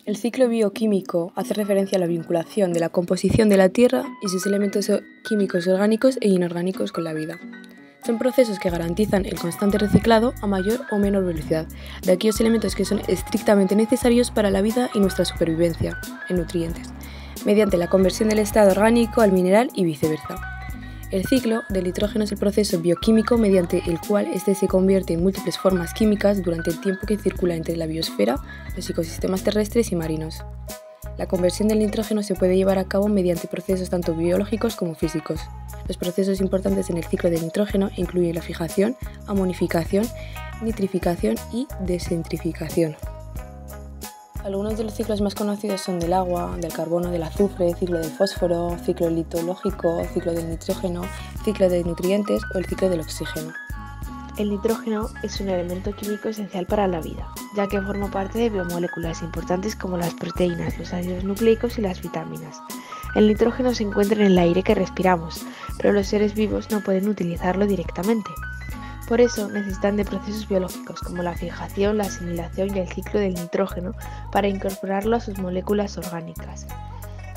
El ciclo bioquímico hace referencia a la vinculación de la composición de la Tierra y sus elementos químicos orgánicos e inorgánicos con la vida. Son procesos que garantizan el constante reciclado a mayor o menor velocidad de aquellos elementos que son estrictamente necesarios para la vida y nuestra supervivencia en nutrientes, mediante la conversión del estado orgánico al mineral y viceversa. El ciclo del nitrógeno es el proceso bioquímico mediante el cual éste se convierte en múltiples formas químicas durante el tiempo que circula entre la biosfera, los ecosistemas terrestres y marinos. La conversión del nitrógeno se puede llevar a cabo mediante procesos tanto biológicos como físicos. Los procesos importantes en el ciclo del nitrógeno incluyen la fijación, amonificación, nitrificación y desnitrificación. Algunos de los ciclos más conocidos son del agua, del carbono, del azufre, ciclo del fósforo, ciclo litológico, ciclo del nitrógeno, ciclo de nutrientes o el ciclo del oxígeno. El nitrógeno es un elemento químico esencial para la vida, ya que forma parte de biomoléculas importantes como las proteínas, los ácidos nucleicos y las vitaminas. El nitrógeno se encuentra en el aire que respiramos, pero los seres vivos no pueden utilizarlo directamente. Por eso necesitan de procesos biológicos como la fijación, la asimilación y el ciclo del nitrógeno para incorporarlo a sus moléculas orgánicas.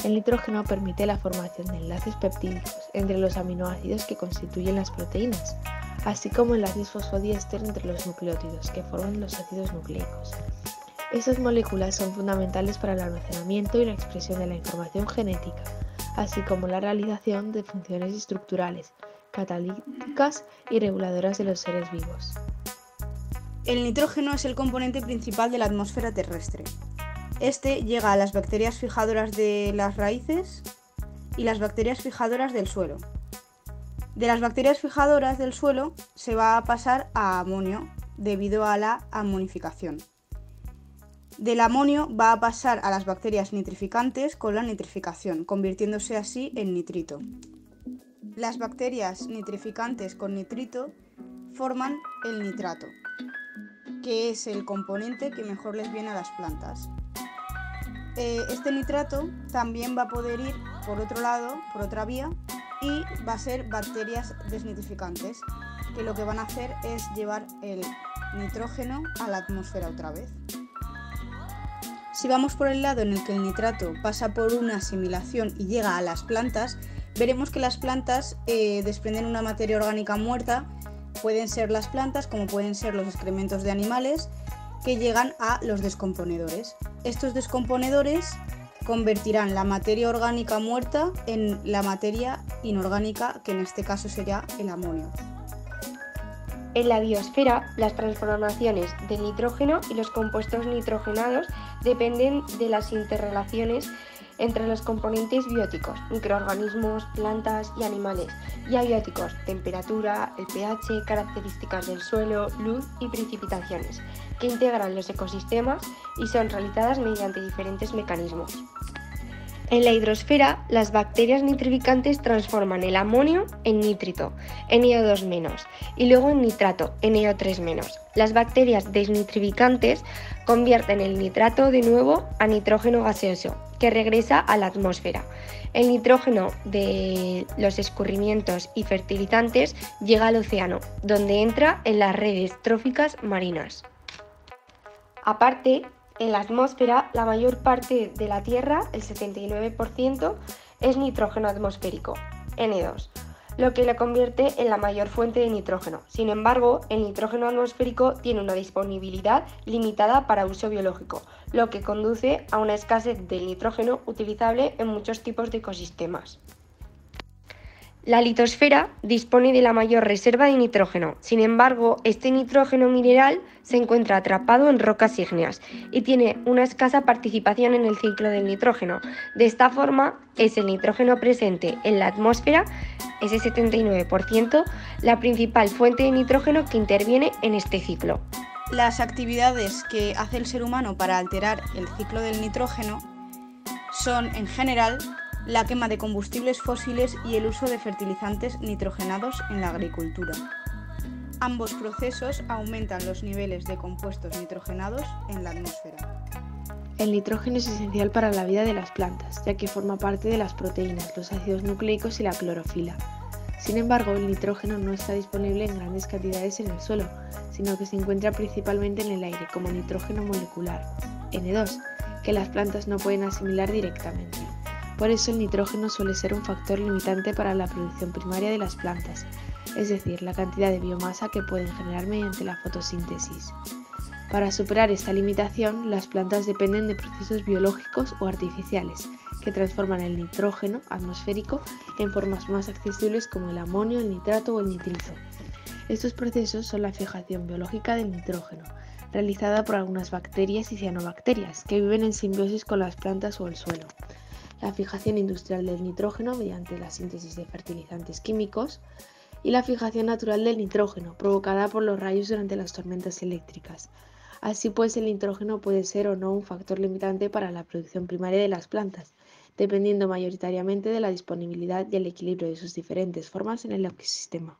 El nitrógeno permite la formación de enlaces peptídicos entre los aminoácidos que constituyen las proteínas, así como enlaces fosfodiéster entre los nucleótidos que forman los ácidos nucleicos. Estas moléculas son fundamentales para el almacenamiento y la expresión de la información genética, así como la realización de funciones estructurales, catalíticas y reguladoras de los seres vivos. El nitrógeno es el componente principal de la atmósfera terrestre. Este llega a las bacterias fijadoras de las raíces y las bacterias fijadoras del suelo. De las bacterias fijadoras del suelo se va a pasar a amonio debido a la amonificación. Del amonio va a pasar a las bacterias nitrificantes con la nitrificación, convirtiéndose así en nitrito. Las bacterias nitrificantes con nitrito forman el nitrato, que es el componente que mejor les viene a las plantas. Este nitrato también va a poder ir por otro lado, por otra vía, y va a ser bacterias desnitrificantes, que lo que van a hacer es llevar el nitrógeno a la atmósfera otra vez. Si vamos por el lado en el que el nitrato pasa por una asimilación y llega a las plantas, veremos que las plantas desprenden una materia orgánica muerta. Pueden ser las plantas como pueden ser los excrementos de animales que llegan a los descomponedores. Estos descomponedores convertirán la materia orgánica muerta en la materia inorgánica, que en este caso sería el amonio. En la biosfera, las transformaciones del nitrógeno y los compuestos nitrogenados dependen de las interrelaciones entre los componentes bióticos, microorganismos, plantas y animales, y abióticos, temperatura, el pH, características del suelo, luz y precipitaciones, que integran los ecosistemas y son realizadas mediante diferentes mecanismos. En la hidrosfera, las bacterias nitrificantes transforman el amonio en nítrito, NO2-, y luego en nitrato, NO3-. Las bacterias desnitrificantes convierten el nitrato de nuevo a nitrógeno gaseoso, que regresa a la atmósfera. El nitrógeno de los escurrimientos y fertilizantes llega al océano, donde entra en las redes tróficas marinas. Aparte, en la atmósfera, la mayor parte de la Tierra, el 79%, es nitrógeno atmosférico, N2, lo que le convierte en la mayor fuente de nitrógeno. Sin embargo, el nitrógeno atmosférico tiene una disponibilidad limitada para uso biológico, lo que conduce a una escasez del nitrógeno utilizable en muchos tipos de ecosistemas. La litosfera dispone de la mayor reserva de nitrógeno. Sin embargo, este nitrógeno mineral se encuentra atrapado en rocas ígneas y tiene una escasa participación en el ciclo del nitrógeno. De esta forma, es el nitrógeno presente en la atmósfera, ese 79%, la principal fuente de nitrógeno que interviene en este ciclo. Las actividades que hace el ser humano para alterar el ciclo del nitrógeno son, en general, la quema de combustibles fósiles y el uso de fertilizantes nitrogenados en la agricultura. Ambos procesos aumentan los niveles de compuestos nitrogenados en la atmósfera. El nitrógeno es esencial para la vida de las plantas, ya que forma parte de las proteínas, los ácidos nucleicos y la clorofila. Sin embargo, el nitrógeno no está disponible en grandes cantidades en el suelo, sino que se encuentra principalmente en el aire como nitrógeno molecular, N2, que las plantas no pueden asimilar directamente. Por eso el nitrógeno suele ser un factor limitante para la producción primaria de las plantas, es decir, la cantidad de biomasa que pueden generar mediante la fotosíntesis. Para superar esta limitación, las plantas dependen de procesos biológicos o artificiales que transforman el nitrógeno atmosférico en formas más accesibles como el amonio, el nitrato o el nitrito. Estos procesos son la fijación biológica del nitrógeno, realizada por algunas bacterias y cianobacterias que viven en simbiosis con las plantas o el suelo. La fijación industrial del nitrógeno mediante la síntesis de fertilizantes químicos y la fijación natural del nitrógeno provocada por los rayos durante las tormentas eléctricas. Así pues, el nitrógeno puede ser o no un factor limitante para la producción primaria de las plantas, dependiendo mayoritariamente de la disponibilidad y el equilibrio de sus diferentes formas en el ecosistema.